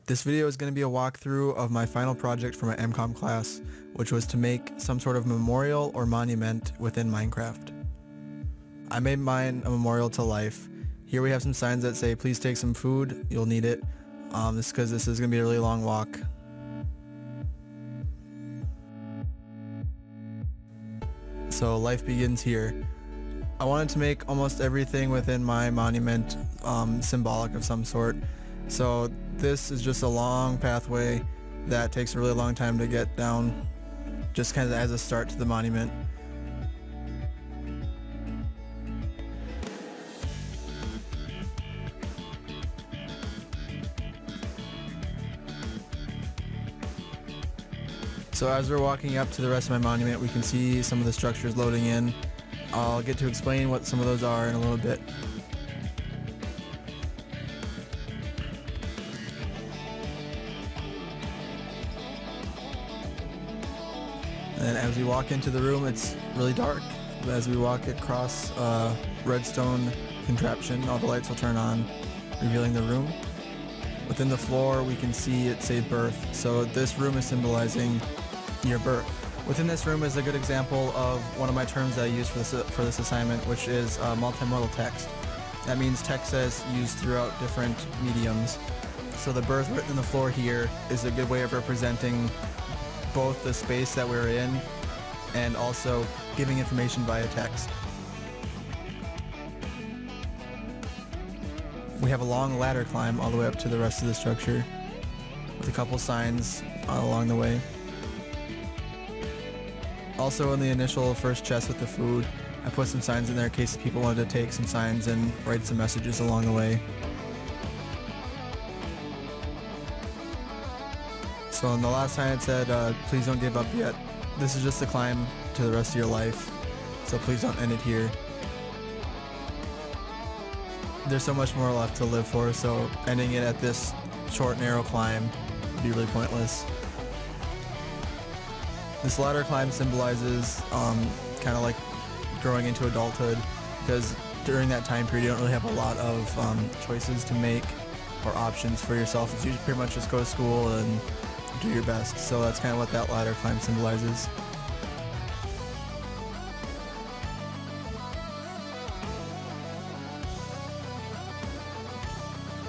This video is going to be a walkthrough of my final project for my MCOM class, which was to make some sort of memorial or monument within Minecraft. I made mine a memorial to life. Here we have some signs that say, please take some food, you'll need it. This is because this is going to be a really long walk. So life begins here. I wanted to make almost everything within my monument symbolic of some sort. So this is just a long pathway that takes a really long time to get down, just kind of as a start to the monument. So as we're walking up to the rest of my monument, we can see some of the structures loading in. I'll get to explain what some of those are in a little bit. And as we walk into the room, it's really dark. As we walk across a redstone contraption, all the lights will turn on, revealing the room. Within the floor, we can see it say birth. So this room is symbolizing your birth. Within this room is a good example of one of my terms that I use for this assignment, which is multimodal text. That means text that's used throughout different mediums. So the birth written in the floor here is a good way of representing both the space that we're in and also giving information via text. We have a long ladder climb all the way up to the rest of the structure with a couple signs along the way. Also in the initial first chest with the food, I put some signs in there in case people wanted to take some signs and write some messages along the way. So on the last sign it said, please don't give up yet. This is just the climb to the rest of your life, so please don't end it here. There's so much more left to live for, so ending it at this short, narrow climb would be really pointless. This ladder climb symbolizes kind of like growing into adulthood, because during that time period you don't really have a lot of choices to make or options for yourself. It's usually pretty much just go to school and do your best. So that's kind of what that ladder climb symbolizes.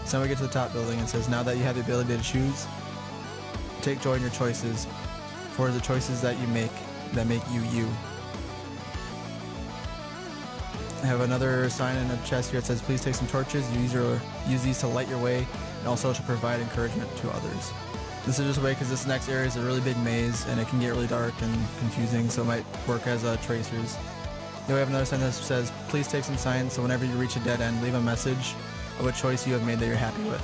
So now we get to the top building and it says, now that you have the ability to choose, take joy in your choices, for the choices that you make that make you you. I have another sign in the chest here that says, please take some torches, use these to light your way and also to provide encouragement to others. This is just a way because this next area is a really big maze and it can get really dark and confusing, so it might work as tracers. Then we have another sign that says, please take some signs, so whenever you reach a dead end, leave a message of a choice you have made that you're happy with.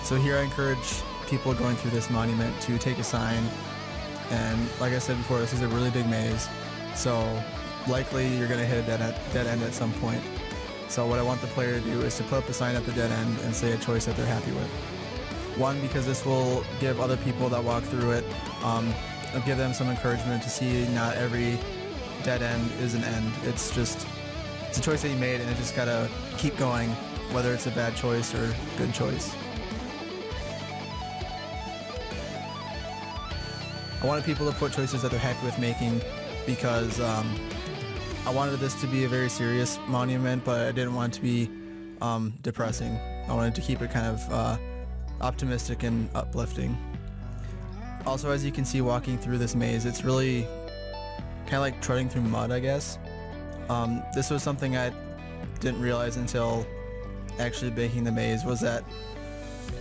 So here I encourage people going through this monument to take a sign, and like I said before, this is a really big maze, so likely you're going to hit a dead end at some point. So what I want the player to do is to put up a sign at the dead end and say a choice that they're happy with. One, because this will give other people that walk through it, give them some encouragement to see not every dead end is an end. It's a choice that you made and it just gotta keep going, whether it's a bad choice or good choice. I wanted people to put choices that they're happy with making because I wanted this to be a very serious monument, but I didn't want it to be depressing. I wanted to keep it kind of optimistic and uplifting. Also, as you can see walking through this maze, it's really kind of like treading through mud, I guess. This was something I didn't realize until actually making the maze, was that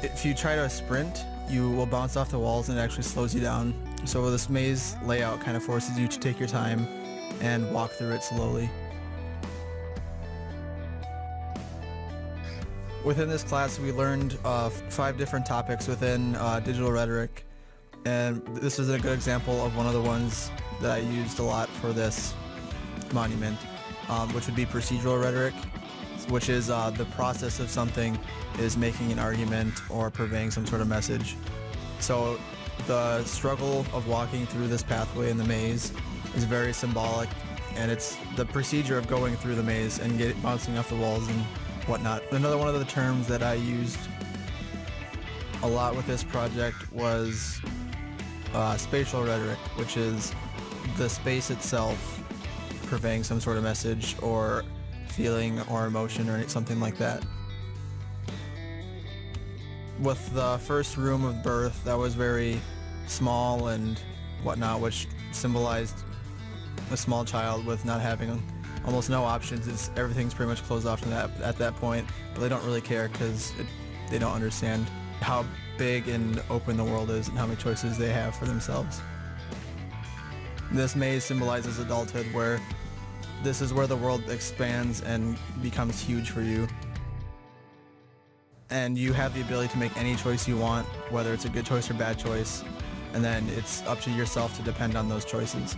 if you try to sprint, you will bounce off the walls and it actually slows you down. So this maze layout kind of forces you to take your time and walk through it slowly. Within this class, we learned 5 different topics within digital rhetoric, and this is a good example of one of the ones that I used a lot for this monument, which would be procedural rhetoric, which is the process of something is making an argument or purveying some sort of message. So the struggle of walking through this pathway in the maze is very symbolic, and it's the procedure of going through the maze and bouncing off the walls and whatnot. Another one of the terms that I used a lot with this project was spatial rhetoric, which is the space itself conveying some sort of message or feeling or emotion or something like that. With the first room of birth, that was very small and whatnot, which symbolized a small child with not having almost no options. Everything's pretty much closed off at that point, but they don't really care because they don't understand how big and open the world is and how many choices they have for themselves. This maze symbolizes adulthood, where this is where the world expands and becomes huge for you. And you have the ability to make any choice you want, whether it's a good choice or bad choice, and then it's up to yourself to depend on those choices.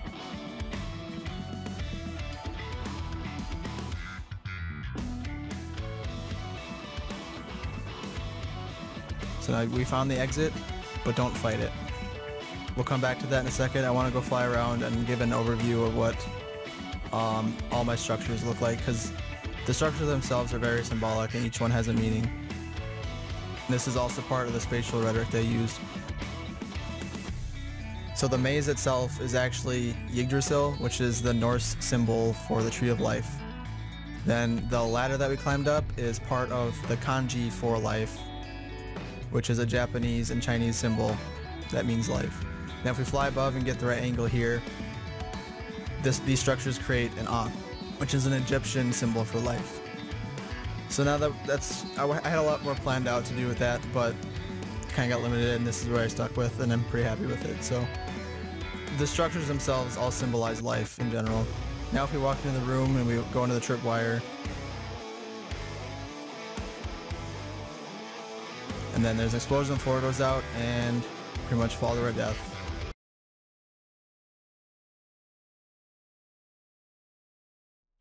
So now we found the exit, but don't fight it. We'll come back to that in a second. I want to go fly around and give an overview of what all my structures look like, because the structures themselves are very symbolic and each one has a meaning. This is also part of the spatial rhetoric they used. So the maze itself is actually Yggdrasil, which is the Norse symbol for the Tree of Life. Then the ladder that we climbed up is part of the kanji for life, which is a Japanese and Chinese symbol that means life. Now if we fly above and get the right angle here, these structures create an Ankh, which is an Egyptian symbol for life. So now I had a lot more planned out to do with that, but kind of got limited, and this is where I stuck with, and I'm pretty happy with it. So the structures themselves all symbolize life in general. Now if we walk into the room and we go into the tripwire, and then there's an explosion, the floor goes out, and pretty much fall to our death.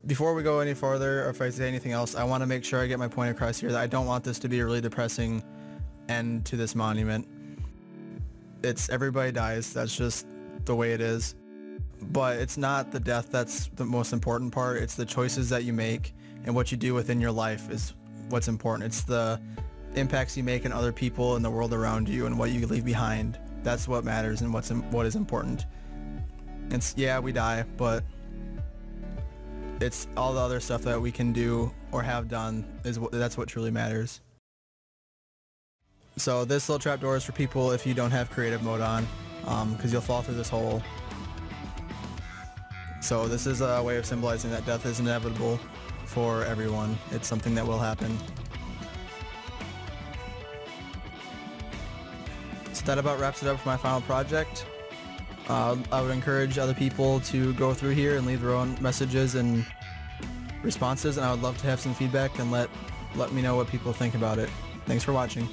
Before we go any farther, or if I say anything else, I want to make sure I get my point across here that I don't want this to be a really depressing end to this monument. Everybody dies, that's just the way it is. But it's not the death that's the most important part, it's the choices that you make and what you do within your life is what's important. It's the impacts you make on other people and the world around you and what you leave behind. That's what matters and what is important. Yeah, we die, but it's all the other stuff that we can do or have done that's what truly matters. So this little trapdoor is for people if you don't have creative mode on, because you'll fall through this hole. So this is a way of symbolizing that death is inevitable for everyone. It's something that will happen. So that about wraps it up for my final project. I would encourage other people to go through here and leave their own messages and responses, and I would love to have some feedback and let me know what people think about it. Thanks for watching.